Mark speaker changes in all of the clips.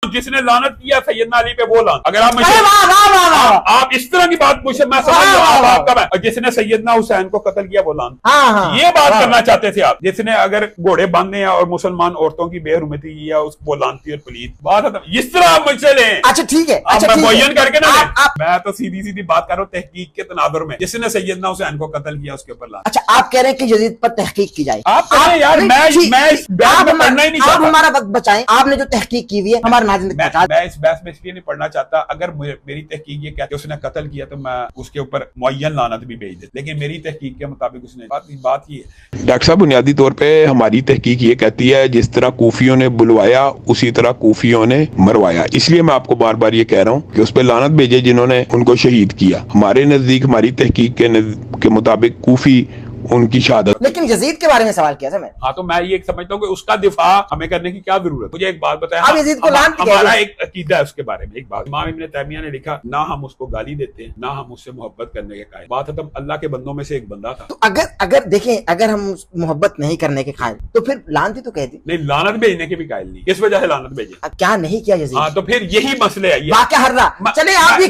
Speaker 1: जिसने लानत किया सैयदना अली पे वो लानत। अगर आप इस तरह की बात पूछे मैं समझ रहा हूँ और जिसने सैयदना हुसैन को कत्ल किया वो लानत। ये बात करना चाहते थे आप। जिसने अगर घोड़े बांधे हैं और मुसलमान औरतों की बेहरमती की है उसको लानती और पलीत बात। इस तरह आप मुझसे लें।
Speaker 2: अच्छा ठीक है,
Speaker 1: अच्छा मुय्यन करके ना मैं तो सीधी सीधी बात कर रहा हूँ तहकीक के तनाजुर में। जिसने सैयदना हुसैन को कत्ल किया उसके ऊपर लानत।
Speaker 2: अच्छा आप कह रहे हैं कि यजीद पर तहकीक की जाए।
Speaker 1: आप यार
Speaker 2: आप हमारा वक्त बचाएं। आपने जो तहकीक की हुई है हमारे नाज़रीन को बता दें।
Speaker 1: मैं इस बहस में इसलिए नहीं पढ़ना चाहता। अगर मेरी तहकीक ये कहती है उसने कत्ल किया तो मैं उसके ऊपर मुअय्यन लानत भी भेज दे, लेकिन मेरी तहकीक के मुताबिक उसने बात ये है।
Speaker 3: डॉक्टर साहब बुनियादी तौर पे हमारी तहकीक ये कहती है जिस तरह कूफियों ने बुलवाया उसी तरह कूफियों ने मरवाया। इसलिए मैं आपको बार बार ये कह रहा हूँ कि उस पर लानत भेजे जिन्होंने उनको शहीद किया। हमारे नजदीक हमारी तहकीक के मुताबिक कूफी उनकी शहादत।
Speaker 2: लेकिन यजीद के बारे में सवाल किया था मैं।
Speaker 1: हाँ तो मैं ये समझता हूँ कि उसका दिफा हमें करने की क्या जरूरत। मुझे एक बात बताया।
Speaker 2: आप यजीद को
Speaker 1: हमारा एक अकीदा है उसके बारे में। एक बात इमाम इब्न तैमिया ने लिखा, ना हम उसको गाली देते हैं ना हम उससे मोहब्बत करने के कायल। बात खत्म। अल्लाह के बंदों में से एक बंदा था।
Speaker 2: तो अगर देखें अगर हम मोहब्बत नहीं करने के कायल तो फिर लानत तो कह दी
Speaker 1: नहीं, लानत भेजने के भी कायल नहीं। किस वजह से लानत भेजे?
Speaker 2: क्या नहीं किया यजीद?
Speaker 1: हाँ तो फिर यही मसले है।
Speaker 2: वाक़या हर्रा। चले आप ये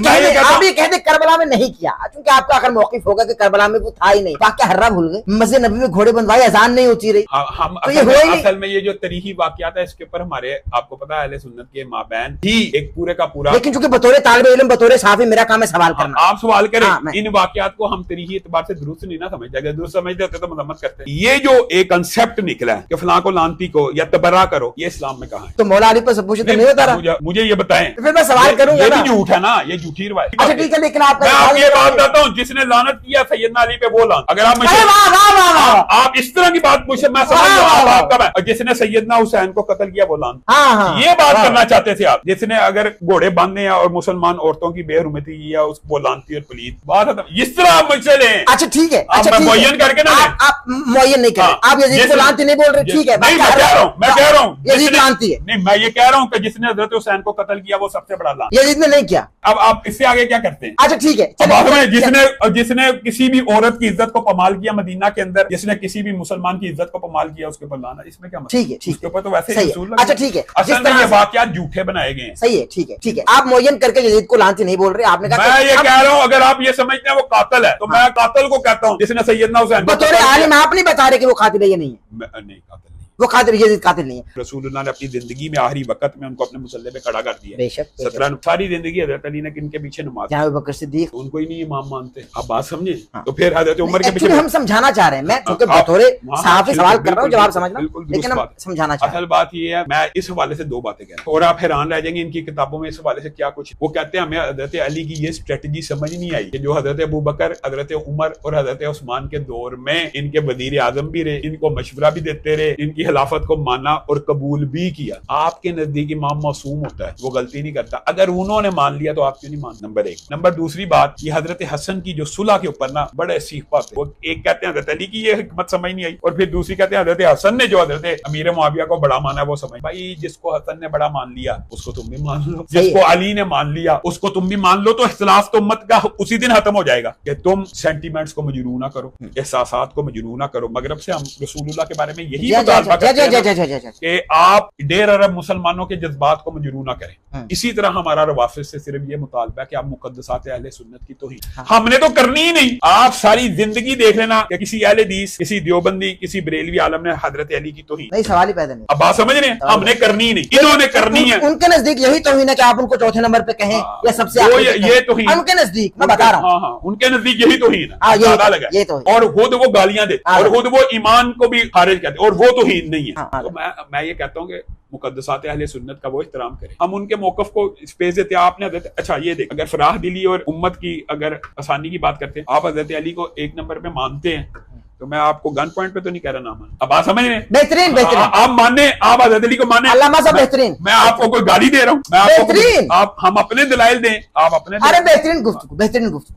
Speaker 2: कह दे करबला में नहीं किया, क्योंकि आपका आखिर मौक़िफ़ होगा कि करबला में वो था ही नहीं। वाक़या हर्रा भूल गए। मस्जिद नबी में घोड़े बंधवाए, अजान नहीं होती रही।
Speaker 1: हम
Speaker 2: तो ये
Speaker 1: असल में ये जो तरीही वाक़यात है इसके ऊपर हमारे आपको पता है अहले सुन्नत के माबैन ही एक पूरे का पूरा।
Speaker 2: लेकिन चूंकि बतौर तालिब इल्म बतौर साहबी मेरा काम है सवाल करना।
Speaker 1: आप सवाल करें। इन वाक़यात को हम तरीही एतबार से दुरुस्त नहीं ना समझते। अगर दुरुस्त समझते होते तो मजम्मत करते। ये जो एक कंसेप्ट निकला है कि फलां को लानती को या तबर्रा करो, ये इस्लाम में कहाँ है?
Speaker 2: तो मौला अली पर सब कुछ नहीं होता रहा।
Speaker 1: मुझे ये बताएं।
Speaker 2: फिर मैं सवाल करूंगा।
Speaker 1: ये भी झूठ है ना, ये झूठी रवायत।
Speaker 2: अच्छा ठीक है, लेकिन
Speaker 1: मैं आपको ये बात बताता हूँ जिसने लानत किया सैयदना अली पे वो लानत। अगर आप इस तरह की बात पूछे मैं समझ रहा हूँ और जिसने सैयदना हुसैन को कत्ल किया वो लानत। ये बात करना चाहते थे आप। जिसने अगर घोड़े बांधे हैं और मुसलमान औरतों की बेहरमती की है उसको लानती और पलीत बात। इस तरह आप मुझसे लें।
Speaker 2: अच्छा ठीक है,
Speaker 1: मैं मुअय्यन करके ना
Speaker 2: आप मुअय्यन नहीं कर रहे। आप यजीद को लानती नहीं बोल रहे। ठीक है,
Speaker 1: मैं कह रहा हूँ
Speaker 2: यजीद लानती है।
Speaker 1: नहीं, मैं ये कह रहा हूँ कि जिसने हजरत हुसैन को कत्ल किया वो सबसे बड़ा लानत।
Speaker 2: यजीद ने नहीं किया।
Speaker 1: अब आप इससे आगे क्या करते हैं? अच्छा
Speaker 2: ठीक है,
Speaker 1: जिसने किसी भी औरत की इज्जत को पमाल किया मदीना के अंदर, जिसने किसी भी मुसलमान की इज्जत को पमाल किया उसके ऊपर लाना, इसमें क्या मतलब?
Speaker 2: ठीक है,
Speaker 1: उसके ऊपर तो वैसे ही रसूल।
Speaker 2: अच्छा ठीक है,
Speaker 1: असल में ये वाक़यात झूठे बनाए गए हैं।
Speaker 2: सही है, ठीक है, ठीक है। आप मुअय्यन करके यजीद को लानती नहीं बोल रहे। आपने कहा
Speaker 1: मैं ये कह रहा हूँ अगर आप ये समझते हैं वो कातिल है तो मैं कातिल को कहता हूँ जिसने सैयदना हुसैन
Speaker 2: बतौर आलिम आप नहीं बता रहे कि वो कातिल है। ये नहीं है,
Speaker 1: नहीं कातिल नहीं,
Speaker 2: वो कातिल यजीद कातिल नहीं है।
Speaker 1: रसूलुल्लाह ने अपनी जिंदगी में आखिरी वक्त में उनको अपने मुसल्ले पे खड़ा कर दिया।
Speaker 2: बेशक
Speaker 1: 17 सारी जिंदगी हजरत अली ने किनके पीछे नमाज,
Speaker 2: जनाब अबू बकर सिद्दीक,
Speaker 1: उनको ही नहीं इमाम मानते। आप बात समझे? तो फिर हजरत उमर के पीछे
Speaker 2: हम समझाना चाह रहे हैं। मैं क्योंकि बतौर सहाफ़ी सवाल कर रहा हूँ, जवाब समझना, लेकिन हम समझाना चाह रहे हैं।
Speaker 1: असल बात ये है, मैं इस हवाले से दो बातें कह रहा हूं और आप हैरान रह जाएंगे इनकी किताबों में इस हवाले से क्या कुछ। वो कहते हैं हमें हजरत अली की ये स्ट्रेटजी समझ नहीं आई कि जो हजरत अबू बकर, हजरत उमर और हजरत उस्मान के दौर में इनके वजीर आजम भी रहे, इनको मशवरा भी देते रहे, इनकी खिलाफत को माना और कबूल भी किया। आपके नजदीक इमाम मासूम होता है, वो गलती नहीं करता। अगर उन्होंने मान लिया तो आप क्यों नहीं मान? नंबर एक। नंबर दूसरी बात, ये हजरत हसन की जो सुलह के ऊपर ना बड़े सीख पाते, वो एक कहते हैं हजरत अली की ये हिकमत समझ नहीं आई और फिर दूसरी कहते हैं हजरत हसन ने जो हजरत अमीर मुआविया को बड़ा माना वो समझ। भाई जिसको हसन ने बड़ा मान लिया उसको तुम भी मान लो, जिसको अली ने मान लिया उसको तुम भी मान लो। तो इख्तिलाफ तो उम्मत का उसी दिन खत्म हो जाएगा कि तुम सेंटीमेंट्स को मजरूह ना करो, एहसासात को मजरूह ना करो। मगरब से हम रसूलुल्लाह के बारे में यही मुतालबा करते हैं कि आप डेर अरब मुसलमानों के जज्बात को मजरूह ना करें। इसी तरह हमारा रवाफिज से सिर्फ ये मुतालबा है कि आप मुकद्दसात अहले सुन्नत की तौहीन हमने तो करनी ही नहीं। आप सारी जिंदगी देख लेना कि किसी अहले हदीस, किसी देवबंदी, किसी बरेलवी आलम ने हजरत अली की तौहीन
Speaker 2: नहीं, सवाल ही पैदा नहीं।
Speaker 1: अब बात समझ रहे हैं? हमने करनी ही नहीं, इन्होंने करनी है।
Speaker 2: उनके नजदीक यही तौहीन है कि आप उनको चौथे नंबर पे कहें या सबसे
Speaker 1: ये तौहीन
Speaker 2: उनके नजदीक, मैं बता रहा हूँ।
Speaker 1: उनके नजदीक यही तौहीन है और खुद वो गालियां देते और खुद वो ईमान को भी खारिज करते और वो तौहीन नहीं है। तो मैं ये कहता हूँ कि मुकद्दसात अहले सुन्नत का वो एहतराम करें, हम उनके मौकफ को स्पेस देते हैं। आपने अच्छा ये देख, अगर फराह दिली और उम्मत की अगर आसानी की बात करते हैं, आप हजरत अली को एक नंबर पे मानते हैं तो मैं आपको गन पॉइंट पे तो नहीं कह रहा ना मान। अब आप समझ रहे हैं?
Speaker 2: बेहतरीन बेहतरीन
Speaker 1: आप मानने, आप हजरत अली को मानने,
Speaker 2: अल्लामा साहब बेहतरीन।
Speaker 1: मैं आपको कोई गाली दे रहा हूँ? मैं आपको, आप हम अपने दलाइल दें, आप अपने।
Speaker 2: अरे बेहतरीन गुफ्तगू, बेहतरीन गुफ्तगू।